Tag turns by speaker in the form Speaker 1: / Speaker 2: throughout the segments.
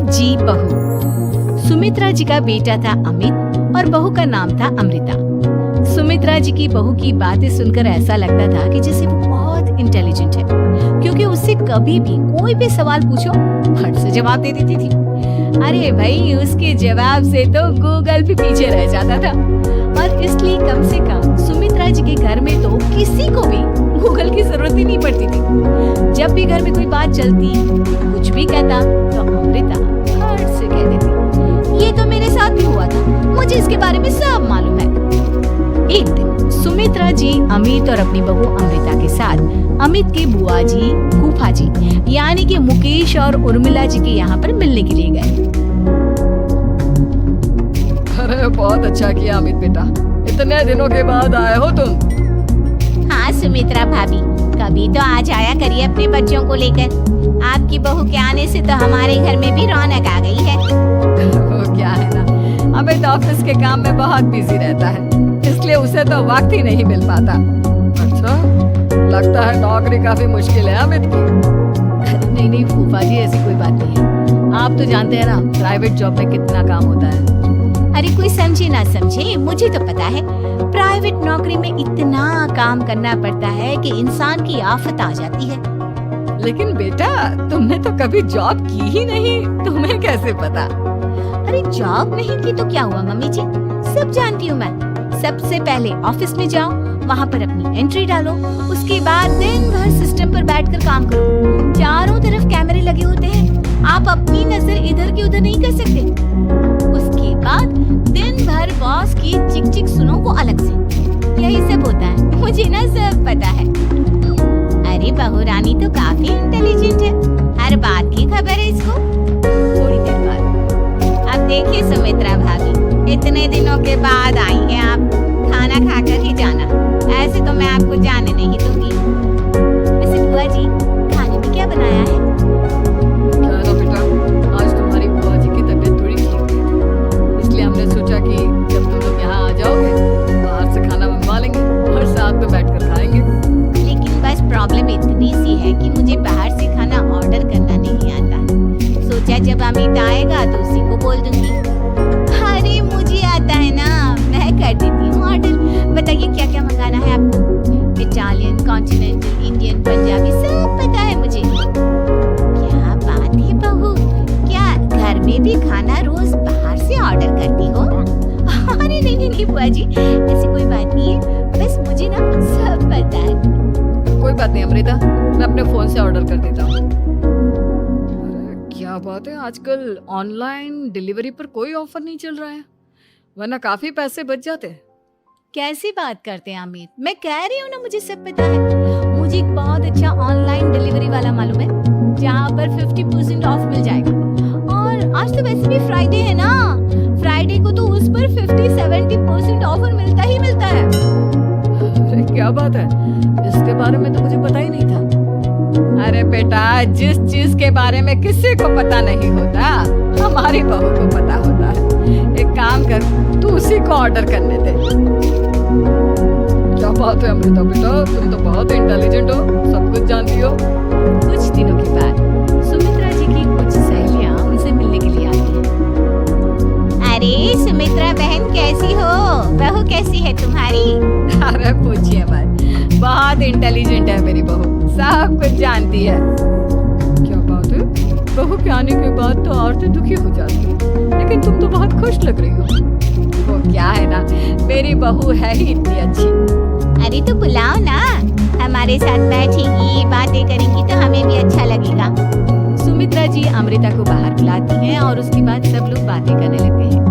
Speaker 1: जी बहू। सुमित्रा जी का बेटा था अमित और बहू का नाम था अमृता। सुमित्रा जी की बहू की बातें सुनकर ऐसा लगता था कि जैसे वो बहुत इंटेलिजेंट है, क्योंकि उससे कभी भी कोई भी सवाल पूछो फट से जवाब दे देती थी। अरे भाई, उसके जवाब से तो गूगल भी पीछे रह जाता था। और इसलिए कम से कम सुमित्रा जी के घर में तो किसी को भी गूगल की जरूरत ही नहीं पड़ती थी। जब भी घर में कोई बात चलती, कुछ भी कहता तो अमृता फट से कह देती, ये तो मेरे साथ भी हुआ था, मुझे इसके बारे में सब मालूम है। एक दिन सुमित्रा जी अमित और अपनी बहू अमृता के साथ अमित के बुआ जी, फूफा जी यानी कि मुकेश और उर्मिला जी के यहाँ पर मिलने के लिए गए।
Speaker 2: अरे बहुत अच्छा किया अमित बेटा, इतने दिनों के बाद आए हो तुम।
Speaker 3: हाँ सुमित्रा भाभी, कभी तो आ जाया करिए अपने बच्चों को लेकर। आपकी बहू के आने से तो हमारे घर में भी रौनक आ गई है।
Speaker 2: वो क्या है ना, अमित ऑफिस के काम में बहुत बिजी रहता है, इसलिए उसे तो वक्त ही नहीं मिल पाता। अच्छा, लगता है नौकरी काफी मुश्किल है अमित की।
Speaker 1: नहीं नहीं फूफा जी, ऐसी कोई बात नहीं है। आप तो जानते हैं ना प्राइवेट जॉब में कितना काम होता है।
Speaker 3: अरे कोई समझे ना समझे, मुझे तो पता है प्राइवेट नौकरी में इतना काम करना पड़ता है कि इंसान की आफत आ जाती है।
Speaker 2: लेकिन बेटा, तुमने तो कभी जॉब की ही नहीं, तुम्हें कैसे पता?
Speaker 3: अरे जॉब नहीं की तो क्या हुआ मम्मी जी, सब जानती हूँ मैं। सबसे पहले ऑफिस में जाओ, वहाँ पर अपनी एंट्री डालो, उसके बाद दिन भर सिस्टम पर बैठकर काम करो। चारों तरफ कैमरे लगे होते हैं, आप अपनी नजर इधर की उधर नहीं कर सकते। उसके बाद दिन भर बॉस की चिक चिक सुनो, वो अलग से। यही सब होता है, मुझे ना सब पता है। अरे बहू रानी तो काफी इंटेलिजेंट है, हर बात की खबर है इसको। थोड़ी देर बाद अब देखिए सुमित्रा भाभी, इतने दिनों के बाद आई हैं आप, खाना खाकर ही जाना, ऐसे तो मैं आपको जाने नहीं दूंगी। वैसे बुआ जी, खाने में क्या बनाया है?
Speaker 2: क्या ना बेटा, आज तुम्हारी बुआ जी की तबीयत थोड़ी ठीक थी, इसलिए हमने सोचा कि जब तुम लोग यहाँ आ जाओगे, बाहर से खाना मंगवा लेंगे और साथ में बैठकर खाएंगे।
Speaker 3: लेकिन बस प्रॉब्लम इतनी सी है कि मुझे बाहर से खाना ऑर्डर करना नहीं आता। सोचा जब अमित आएगा तो उसी को बोल दूंगी। अरे मुझे आता है ना, मैं कर देती हूँ ऑर्डर। बताइए क्या क्या मंगाना है आपको? इटालियन, कॉन्टिनेंटल, इंडियन, पंजाबी, सब पता है मुझे। क्या बात है बहू, क्या घर में भी खाना रोज बाहर से ऑर्डर करती हो? अरे नहीं नहीं नहीं बुआ जी, ऐसी कोई बात नहीं है, बस मुझे ना सब पता है।
Speaker 2: कोई बात नहीं अमृता, मैं अपने फोन से ऑर्डर कर देता हूँ। क्या बात है, आजकल ऑनलाइन डिलीवरी पर कोई ऑफर नहीं चल रहा है, वरना काफी पैसे बच जाते हैं।
Speaker 1: कैसी बात करते हैं अमित, मैं कह रही हूँ ना मुझे सब पता है। मुझे एक बहुत अच्छा ऑनलाइन डिलीवरी वाला मालूम है, जहाँ पर 50% ऑफ मिल जाएगा। और आज तो वैसे भी फ्राइडे है ना, फ्राइडे को तो उस पर 50-70% ऑफर मिलता ही मिलता है।
Speaker 2: अरे क्या बात है, इसके बारे में तो मुझे पता ही नहीं था। अरे बेटा, जिस चीज के बारे में किसी को पता नहीं होता, हमारी बहू को पता होता है। एक काम कर, तू उसी को ऑर्डर करने दे। क्या बात है अमृता बेटा, तुम तो बहुत इंटेलिजेंट हो, सब कुछ जानती हो।
Speaker 1: कुछ दिनों के बाद सुमित्रा जी की कुछ सहेलियां उनसे मिलने के लिए आती हैं।
Speaker 3: अरे सुमित्रा बहन कैसी हो, बहू कैसी है तुम्हारी?
Speaker 2: अरे पूछिए मत, बहुत इंटेलिजेंट है मेरी बहू, सब कुछ जानती है। क्या बात है, बहू के आने के बाद तो औरतें दुखी हो जाती हैं, लेकिन तुम तो बहुत खुश लग रही हो। वो क्या है ना, मेरी बहू है ही इतनी अच्छी।
Speaker 3: अरे तो बुलाओ ना, हमारे साथ बैठेगी, बातें करेंगी तो हमें भी अच्छा लगेगा।
Speaker 1: सुमित्रा जी अमृता को बाहर बुलाती हैं और उसके बाद सब लोग बातें करने लगते हैं।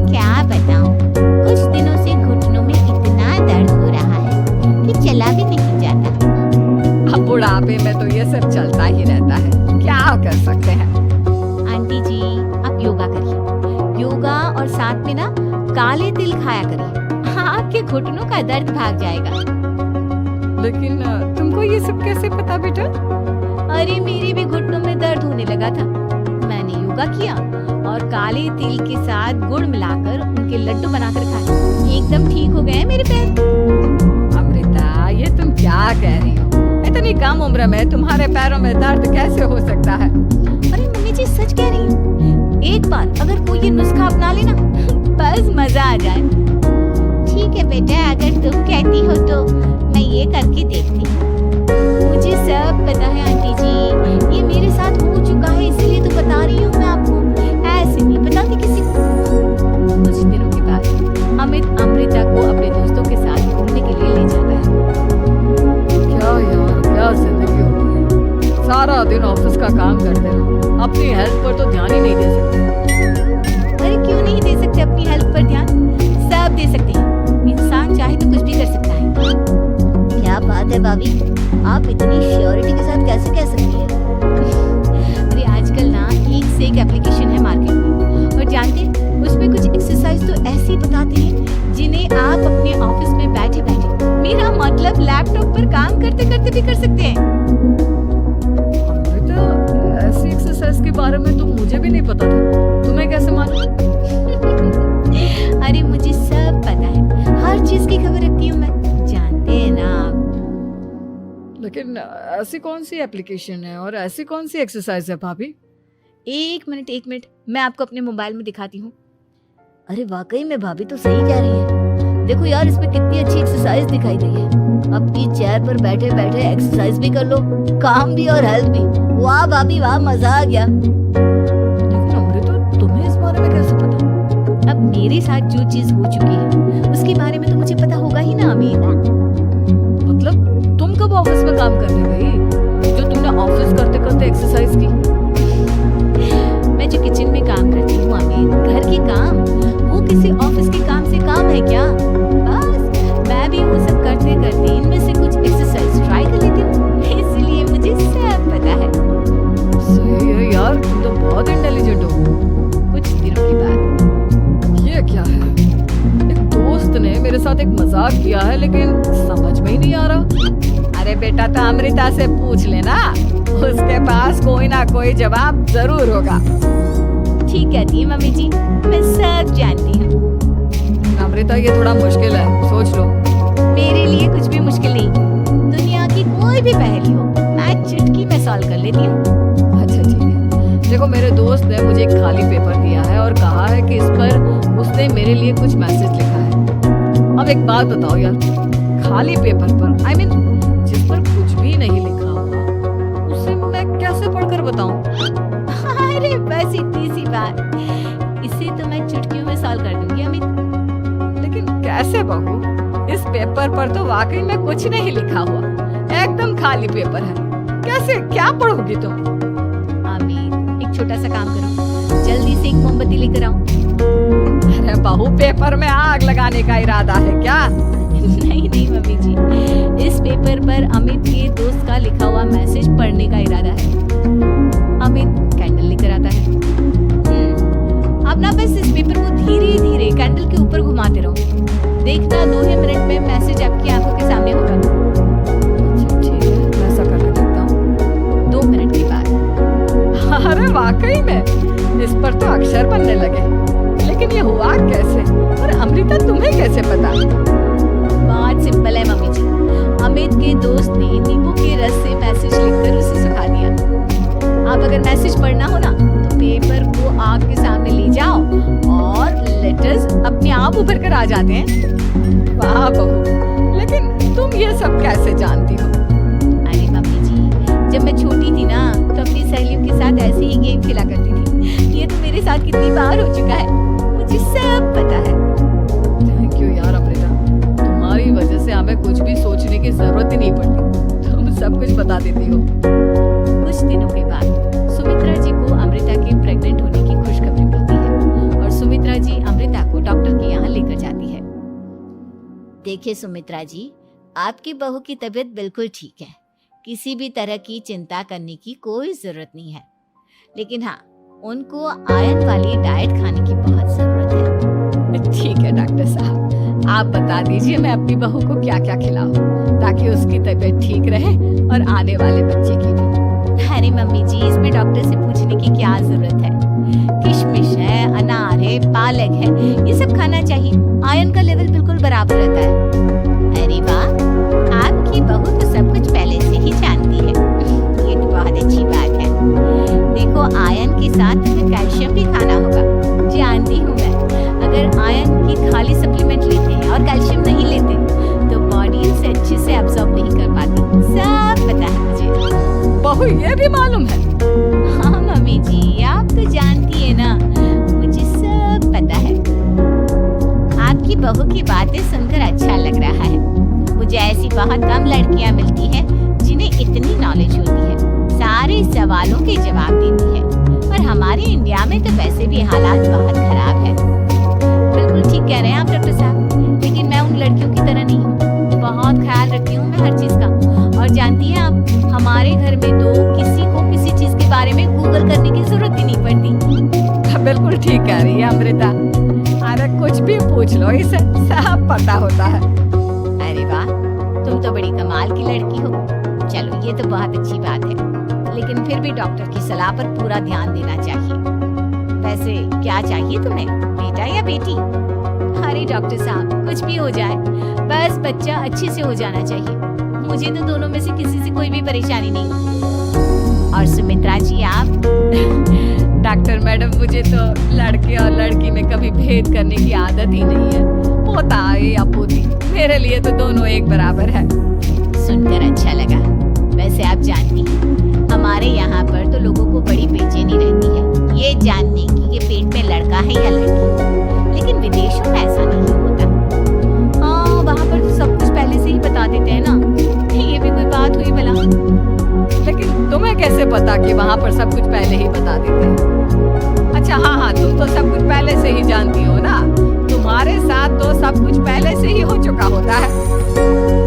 Speaker 3: क्या बताऊं, कुछ दिनों से घुटनों में इतना दर्द हो रहा है कि चला भी नहीं जाता।
Speaker 2: अब बुढ़ापे में तो ये सब चलता ही रहता है, क्या कर सकते हैं।
Speaker 1: आंटी जी, आप योगा करिए, योगा और साथ में ना काले तिल खाया करिए, आपके घुटनों का दर्द भाग जाएगा।
Speaker 2: लेकिन तुमको ये सब कैसे पता बेटा?
Speaker 1: अरे मेरे भी घुटनों में दर्द होने लगा था, मैंने योगा किया और काले तिल के साथ गुड़ मिलाकर उनके लड्डू बनाकर खाए, एकदम ठीक हो गए मेरे पैर।
Speaker 2: अमृता, ये तुम क्या कह रही हो? इतनी कम उम्र में तुम्हारे पैरों में दर्द कैसे हो सकता है?
Speaker 1: अरे मम्मी
Speaker 3: जी सच कह रही हूँ, एक बार अगर कोई ये नुस्खा अपना लेना बस मजा आ जाए। ठीक है बेटा, अगर तुम कहती हो तो मैं ये करके देखती हूँ। मुझे सब पता है आंटी जी, ये मेरे साथ हो चुका है, इसीलिए तो बता रही हूँ मैं आपको, ऐसे नहीं बताती किसी को।
Speaker 1: कुछ दिनों के बाद अमित अमृता को अपने दोस्तों के साथ घूमने के लिए ले जाता है।
Speaker 2: क्या यार, क्या जिंदगी हो गई है। सारा दिन ऑफिस का काम करते रहो, अपनी हेल्थ पर तो ध्यान ही नहीं दे सकते।
Speaker 3: अरे क्यों नहीं दे सकते अपनी हेल्थ पर ध्यान? सब दे सकते हैं, इंसान चाहे तो कुछ भी कर सकता है। क्या बात है भाभी, आप इतनी श्योरिटी के साथ कैसे कह सकती हैं?
Speaker 1: अरे आजकल ना एक से एक एप्लीकेशन है मार्केट में, और जानते हैं उसमें कुछ एक्सरसाइज तो ऐसी बताते हैं जिन्हें आप अपने ऑफिस में बैठे बैठे, मेरा मतलब लैपटॉप पर काम करते करते भी कर सकते हैं।
Speaker 2: अमृता, ऐसी एक्सरसाइज के बारे में तो मुझे भी नहीं पता था, तुम्हें कैसे मालूम?
Speaker 3: अरे मुझे सब पता है, हर चीज की खबर रखती हूँ मैं, जानते हैं ना आप।
Speaker 2: लेकिन ऐसी कौन सी एप्लीकेशन है और ऐसी कौन सी एक्सरसाइज है भाभी?
Speaker 1: एक मिनट, मैं आपको अपने मोबाइल में दिखाती हूँ।
Speaker 3: अरे वाकई में भाभी तो सही कह रही है, देखो यार इसमें कितनी अच्छी एक्सरसाइज दिखाई गई है। अपनी चेयर पर बैठे बैठे एक्सरसाइज भी कर लो, काम भी और हेल्थ भी। वाह भाभी वाह, मजा आ गया।
Speaker 2: लेकिन अमृता, तुम्हें इस बारे में कैसे पता?
Speaker 1: अब मेरे साथ जो चीज हो चुकी है उसके बारे में तो मुझे पता होगा ही ना अमित।
Speaker 2: मतलब तुम कब ऑफिस में काम करने गई जो तुमने ऑफिस करते करते एक्सरसाइज की?
Speaker 1: मैं जो किचन में काम करती हूँ अमित, घर के काम, वो किसी ऑफिस के काम से काम है क्या? बस मैं भी वो सब करते करते इनमें से कुछ एक्सरसाइज ट्राई कर लेती हूँ, इसलिए मुझे सब पता है।
Speaker 2: सही है यार, तुम तो बहुत इंटेलिजेंट हो।
Speaker 1: कुछ दिनों के बाद
Speaker 2: ये क्या है? एक दोस्त ने मेरे साथ एक मजाक किया है, लेकिन समझ में ही नहीं आ रहा।
Speaker 1: अरे बेटा, तो अमृता से पूछ लेना, उसके पास कोई ना कोई जवाब जरूर होगा। ठीक कहती है मम्मी जी, मैं सब जानती हूँ।
Speaker 2: अमृता, ये थोड़ा मुश्किल है, सोच लो।
Speaker 1: मेरे लिए कुछ भी मुश्किल नहीं, दुनिया की कोई भी पहेली हो मैं चुटकी में सॉल्व कर लेती हूँ।
Speaker 2: अच्छा ठीक है, देखो मेरे दोस्त ने मुझे एक खाली पेपर दिया है और कहा है कि इस पर उसने मेरे लिए कुछ मैसेज लिखा है। अब एक बात बताओ यार, खाली पेपर पर, I mean, जिस पर कुछ भी नहीं लिखा हुआ, उसे मैं कैसे पढ़कर बताऊं?
Speaker 1: अरे बस इतनी सी बात, इसे तो मैं चुटकियों में सॉल्व कर दूंगी अमित।
Speaker 2: लेकिन कैसे बहू? इस पेपर पर तो वाकई में कुछ नहीं लिखा हुआ, एकदम खाली पेपर है, कैसे क्या पढ़ोगी तुम?
Speaker 1: अमित, एक छोटा सा काम करो, जल्दी से एक मोमबत्ती लेकर आओ।
Speaker 2: अरे बहू, पेपर में आग लगाने का इरादा है क्या?
Speaker 1: नहीं मम्मी जी, इस पेपर पर अमित के दोस्त का लिखा हुआ मैसेज पढ़ने का इरादा है। अमित कैंडल लेकर आता है। अब ना बस इस पेपर को धीरे धीरे कैंडल के ऊपर घुमाते रहो, देखना 2 ही मिनट में मैसेज आपकी आंखों के सामने होगा।
Speaker 2: अच्छा ठीक है, मैं ऐसा करके देखता हूँ।
Speaker 1: 2 मिनट के बाद।
Speaker 2: अरे वाकई में इस पर तो अक्षर बनने लगे, लेकिन ये हुआ कैसे? और अमृता, तुम्हें कैसे पता?
Speaker 1: बहुत सिंपल है मम्मी जी, अमित के दोस्त ने नींबू के रस से मैसेज लिखकर उसे सुखा दिया। अब अगर मैसेज पढ़ना हो ना, तो पेपर को आग के सामने ले जाओ और लेटर्स अपने आप उभर कर आ जाते हैं।
Speaker 2: वाह बहू, लेकिन तुम ये सब कैसे जानती हो?
Speaker 1: अरे मम्मी जी, जब मैं छोटी थी ना, तो अपनी सहेलियों के साथ ऐसे ही गेम खेला करती थी। ये तो मेरे साथ कितनी बार हो चुका है, मुझे सब पता है।
Speaker 2: थैंक यू यार अमृता, तुम्हारी वजह से हमें कुछ भी सोचने की जरूरत ही नहीं पड़ती, तुम सब कुछ बता देती हो।
Speaker 1: कुछ दिनों के बाद सुमित्रा जी को अमृता के प्रेग्नेंट होने की खुशखबरी मिलती है और सुमित्रा जी अमृता को डॉक्टर के यहाँ लेकर जाती है।
Speaker 3: देखिए सुमित्रा जी, आपकी बहू की तबीयत बिल्कुल ठीक है, किसी भी तरह की चिंता करने की कोई जरूरत नहीं है। लेकिन हाँ, उनको आयरन वाली डाइट खाने की बहुत जरूरत है।
Speaker 1: ठीक है डॉक्टर साहब, आप बता दीजिए मैं अपनी बहू को क्या क्या खिलाऊं ताकि उसकी तबीयत ठीक रहे और आने वाले बच्चे की भी।
Speaker 3: अरे मम्मी जी, इसमें डॉक्टर से पूछने की क्या जरूरत है? किशमिश है, अनार है, पालक है, ये सब खाना चाहिए, आयरन का लेवल बिल्कुल बराबर रहता है। अरे वाह, आपकी बहू तो सब कुछ पहले से ही जानती है, ये तो बहुत अच्छी बात है। देखो, आयरन के
Speaker 2: बहू ये भी मालूम है?
Speaker 3: हाँ मम्मी जी, आप तो जानती है ना, मुझे सब पता है। आपकी बहू की बातें सुनकर अच्छा लग रहा है। मुझे ऐसी बहुत कम लड़कियां मिलती हैं जिन्हें इतनी नॉलेज होती है, सारे सवालों के जवाब देती है। और हमारे इंडिया में तो वैसे भी हालात बहुत खराब है। बिल्कुल ठीक कह रहे हैं आप डॉक्टर साहब, लेकिन मैं उन लड़कियों की तरह नहीं हूँ। बहुत ख्याल रखती हूँ मैं हर चीज का। और जानती हैं आप, हमारे घर में तो किसी को किसी चीज के बारे में गूगल करने की जरूरत ही नहीं पड़ती।
Speaker 2: बिल्कुल ठीक कह रही है अमृता। अरे कुछ भी पूछ लो, इसे सब पता होता है।
Speaker 3: अरे वाह, तुम तो बड़ी कमाल की लड़की हो। चलो ये तो बहुत अच्छी बात है, लेकिन फिर भी डॉक्टर की सलाह पर पूरा ध्यान देना चाहिए। वैसे क्या चाहिए तुम्हें, बेटा या बेटी? अरे डॉक्टर साहब, कुछ भी हो जाए, बस बच्चा अच्छे से हो जाना चाहिए। मुझे तो दोनों में से किसी से कोई भी परेशानी नहीं। और सुमित्रा जी आप?
Speaker 2: डॉक्टर मैडम, मुझे तो लड़के और लड़की में कभी भेद करने की आदत ही नहीं है। पोता या पोती, मेरे लिए तो दोनों एक बराबर है।
Speaker 3: सुनकर अच्छा लगा। वैसे आप जानती हैं, हमारे यहाँ पर तो लोगों को बड़ी बेचैनी रहती है ये जानने की कि पेट में लड़का है या लड़की। लेकिन विदेशों में ऐसा नहीं होता। हाँ, वहाँ पर तो सब कुछ पहले से ही बता देते हैं ना। ये भी कोई बात हुई भला?
Speaker 2: लेकिन तुम्हें कैसे पता कि वहाँ पर सब कुछ पहले ही बता देते हैं? अच्छा हाँ, तुम तो सब कुछ पहले से ही जानती हो ना। तुम्हारे साथ तो सब कुछ पहले से ही हो चुका होता है।